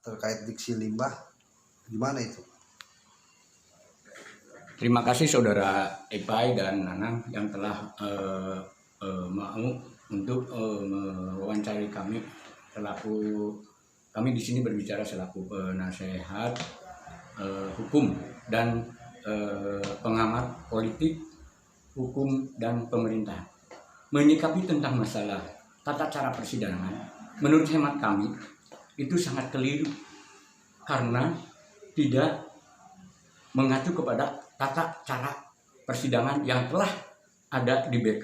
terkait diksi limbah, gimana itu? Terima kasih Saudara Epai dan Nanang yang telah mau untuk mewawancari kami kami di sini berbicara selaku penasehat hukum dan pengamat politik, hukum dan pemerintah. Menyikapi tentang masalah tata cara persidangan, menurut hemat kami itu sangat keliru karena tidak mengacu kepada tata cara persidangan yang telah ada di BK.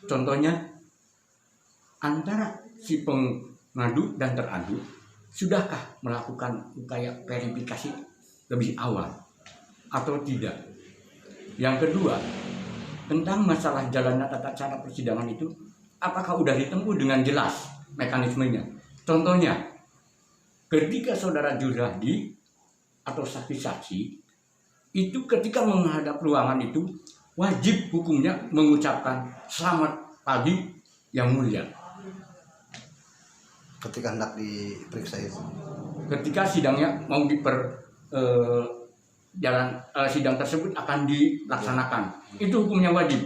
Contohnya, antara si pengadu dan teradu, sudahkah melakukan upaya verifikasi lebih awal atau tidak? Yang kedua, tentang masalah jalannya tata cara persidangan itu, apakah sudah ditempuh dengan jelas mekanismenya? Contohnya, ketika Saudara Jurhadi atau saksi-saksi itu ketika menghadap ruangan itu wajib hukumnya mengucapkan selamat pagi yang mulia. Ketika hendak diperiksa itu, ketika sidangnya mau sidang tersebut akan dilaksanakan, itu hukumnya wajib.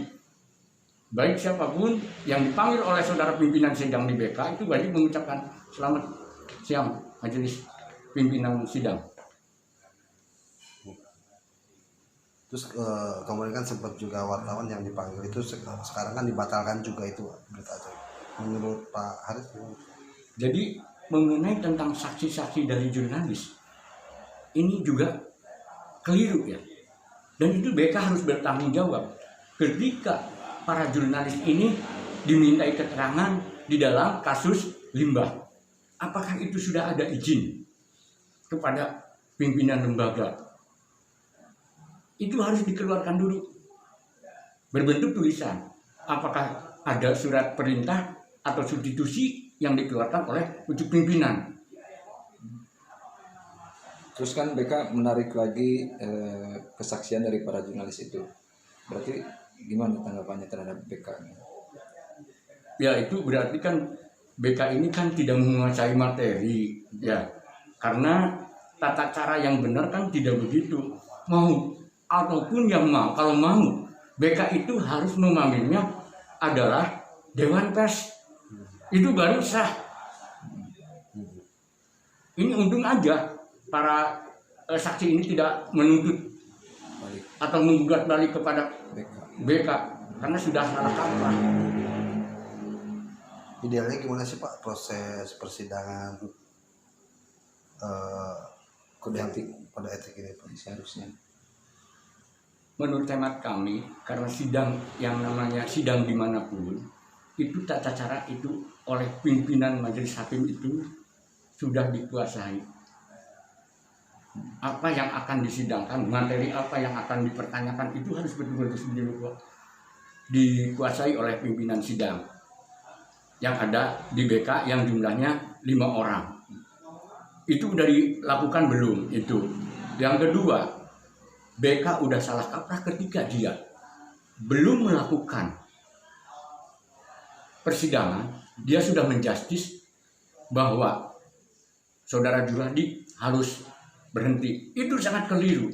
Baik siapapun yang dipanggil oleh saudara pimpinan sidang di BK itu wajib mengucapkan selamat siang majelis pimpinan sidang. Terus kemarin kan sempat juga wartawan yang dipanggil itu sekarang kan dibatalkan juga itu berita itu. Menurut Pak Haris gimana? Jadi mengenai tentang saksi-saksi dari jurnalis ini juga keliru ya. Dan itu BK harus bertanggung jawab ketika para jurnalis ini dimintai keterangan di dalam kasus limbah. Apakah itu sudah ada izin kepada pimpinan lembaga? Itu harus dikeluarkan dulu berbentuk tulisan. Apakah ada surat perintah atau substitusi yang dikeluarkan oleh ujuk pimpinan? Terus kan BK menarik lagi kesaksian dari para jurnalis itu. Berarti gimana tanggapannya terhadap BK? Ya itu berarti kan BK ini kan tidak menguasai materi ya. Karena tata cara yang benar kan tidak begitu. Mau ataupun yang mau, kalau mau BK itu harus memanggilnya adalah Dewan Pers. Itu baru sah. Ini untung aja para saksi ini tidak menuntut atau menggugat balik kepada BK karena sudah salah kaprah. Idealnya gimana sih Pak proses persidangan kode etik ini Pak seharusnya? Menurut hemat kami, karena sidang yang namanya sidang dimanapun, itu tata cara itu oleh pimpinan majelis hakim itu sudah dikuasai. Apa yang akan disidangkan, materi apa yang akan dipertanyakan itu harus betul-betul dikuasai oleh pimpinan sidang yang ada di BK yang jumlahnya 5 orang. Itu sudah dilakukan belum itu? Yang kedua, BK udah salah kaprah ketika dia belum melakukan persidangan, dia sudah menjustis bahwa saudara Jurhadi harus berhenti. Itu sangat keliru.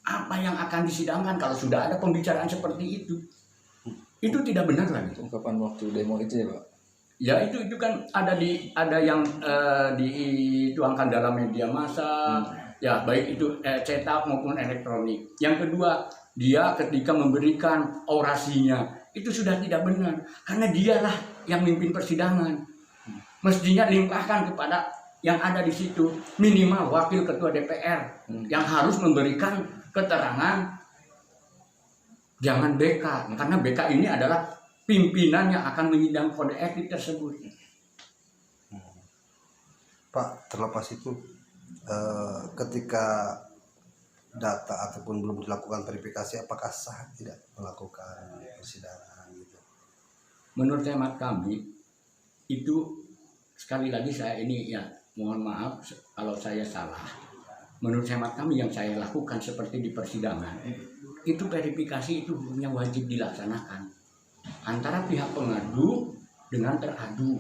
Apa yang akan disidangkan kalau sudah ada pembicaraan seperti itu? Itu tidak benar lagi. Ungkapan waktu demo itu ya Pak? Ya itu kan ada yang dituangkan dalam media massa. Ya baik itu cetak maupun elektronik. Yang kedua, dia ketika memberikan orasinya itu sudah tidak benar karena dialah yang memimpin persidangan. Mestinya limpahkan kepada yang ada di situ, minimal wakil ketua DPR yang harus memberikan keterangan, jangan BK karena BK ini adalah pimpinan yang akan menyidang kode etik tersebut. Pak, terlepas itu ketika data ataupun belum dilakukan verifikasi, apakah sah tidak melakukan persidangan gitu? Menurut hemat kami itu sekali lagi saya ini ya mohon maaf kalau saya salah. Menurut hemat kami yang saya lakukan seperti di persidangan itu verifikasi itu hukumnya wajib dilaksanakan antara pihak pengadu dengan teradu.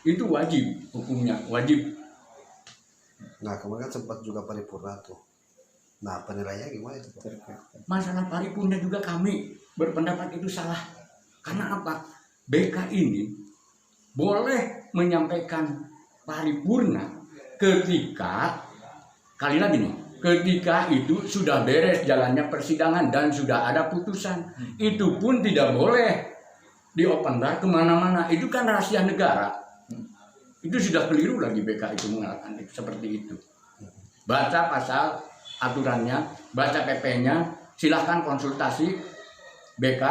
itu wajib, hukumnya wajib. Nah kemarin kan sempat juga paripurna tuh. Nah penilaiannya gimana itu Pak? Masalah paripurna juga kami berpendapat itu salah. Karena apa? BK ini boleh menyampaikan paripurna ketika, kali lagi nih, ketika itu sudah beres jalannya persidangan dan sudah ada putusan. Itu pun tidak boleh di open bar kemana-mana. Itu kan rahasia negara. Itu sudah keliru lagi BK itu mengatakan itu seperti itu. Baca pasal aturannya, baca PP-nya, silahkan konsultasi BK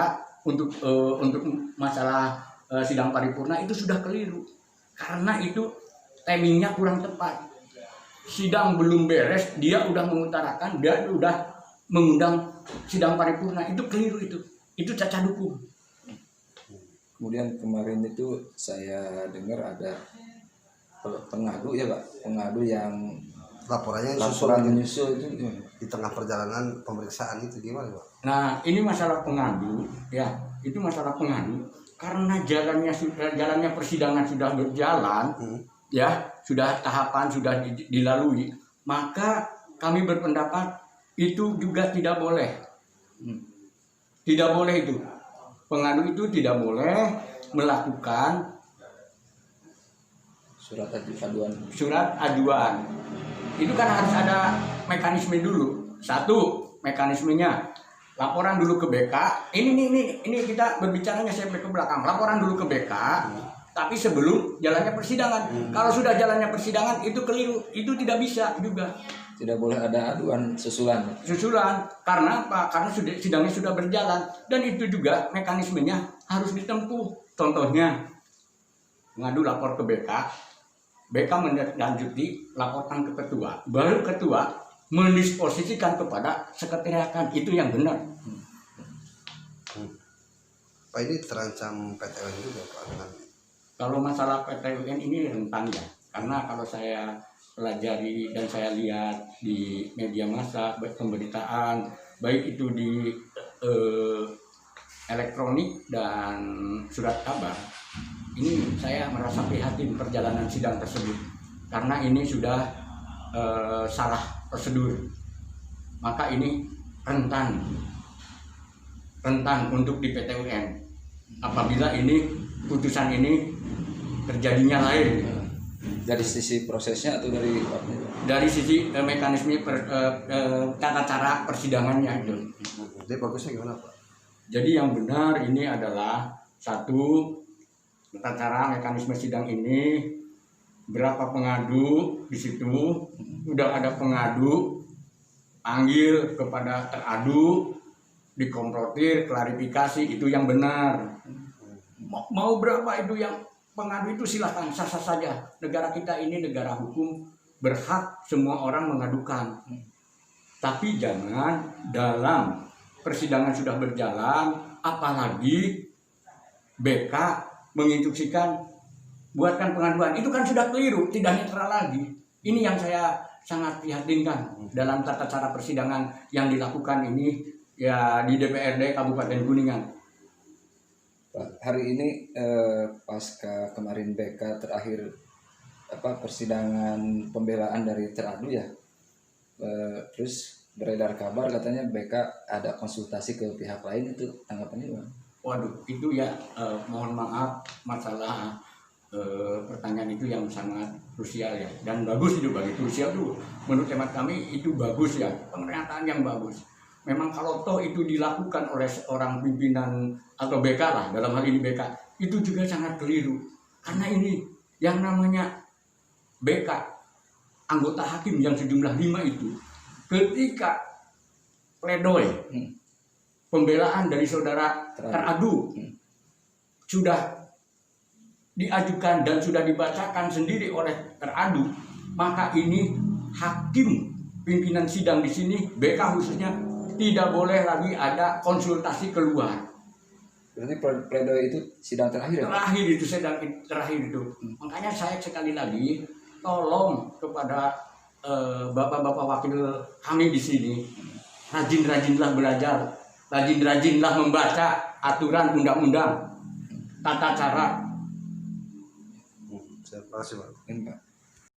untuk masalah sidang paripurna itu sudah keliru. Karena itu timingnya kurang tepat. Sidang belum beres, dia udah mengutarakan, dia udah mengundang sidang paripurna, itu keliru itu cacat hukum. Kemudian kemarin itu saya dengar ada pengadu ya Pak, pengadu yang Laporan menyusul itu di tengah perjalanan pemeriksaan itu gimana Pak? Nah ini masalah pengadu, ya itu masalah pengadu karena jalannya persidangan sudah berjalan, ya sudah tahapan sudah dilalui, maka kami berpendapat itu juga tidak boleh, tidak boleh itu pengadu itu tidak boleh melakukan surat aduan. Itu kan harus ada mekanisme dulu. Satu, mekanismenya laporan dulu ke BK. Ini kita berbicaranya saya ke belakang. Laporan dulu ke BK, tapi sebelum jalannya persidangan. Kalau sudah jalannya persidangan itu keliru, itu tidak bisa juga. Tidak boleh ada aduan susulan. Karena apa? Karena sidangnya sudah berjalan dan itu juga mekanismenya harus ditempuh. Contohnya ngadu lapor ke BK. BK menindaklanjuti laporan ke ketua, baru ketua mendisposisikan kepada sekretariat, itu yang benar. Pak ini terancam PTUN juga Pak dengan Kalau masalah PTUN ini rentan ya, karena kalau saya pelajari dan saya lihat di media massa, baik pemberitaan, baik itu di elektronik dan surat kabar, ini saya merasa prihatin perjalanan sidang tersebut karena ini sudah salah prosedur, maka ini rentan untuk di PTUN apabila ini putusan ini terjadinya lain. Dari sisi prosesnya atau dari sisi mekanisme tata cara persidangannya itu. Jadi bagusnya gimana Pak? Jadi yang benar ini adalah satu, tata cara mekanisme sidang ini, berapa pengadu di situ, udah ada pengadu, panggil kepada teradu, dikomprotir, klarifikasi, itu yang benar. Mau berapa itu yang pengadu itu silahkan, sah-sah saja. Negara kita ini negara hukum, berhak semua orang mengadukan. Tapi jangan dalam persidangan sudah berjalan, apalagi BK menginstruksikan buatkan pengaduan, itu kan sudah keliru, tidak netral lagi. Ini yang saya sangat prihatinkan dalam tata cara persidangan yang dilakukan ini ya di DPRD Kabupaten Kuningan. Pak, hari ini pasca kemarin BK terakhir persidangan pembelaan dari teradu ya, terus beredar kabar katanya BK ada konsultasi ke pihak lain, itu tanggapannya gimana? Waduh, itu ya mohon maaf, masalah pertanyaan itu yang sangat krusial ya, dan bagus itu bagi krusial itu menurut hemat kami itu bagus ya, pernyataan yang bagus. Memang kalau toh itu dilakukan oleh seorang pimpinan atau BK lah, dalam hal ini BK, itu juga sangat keliru. Karena ini yang namanya BK, anggota hakim yang sejumlah 5 itu, ketika pledoi pembelaan dari saudara teradu sudah diajukan dan sudah dibacakan sendiri oleh teradu, maka ini hakim pimpinan sidang di sini, BK khususnya, tidak boleh lagi ada konsultasi keluar. Berarti pledoi itu sidang terakhir ya? Terakhir itu, sidang terakhir itu. Makanya saya sekali lagi tolong kepada bapak-bapak wakil kami di sini, rajin-rajinlah belajar, rajin-rajinlah membaca aturan undang-undang, tata cara. Terima kasih Pak. Ini, Pak.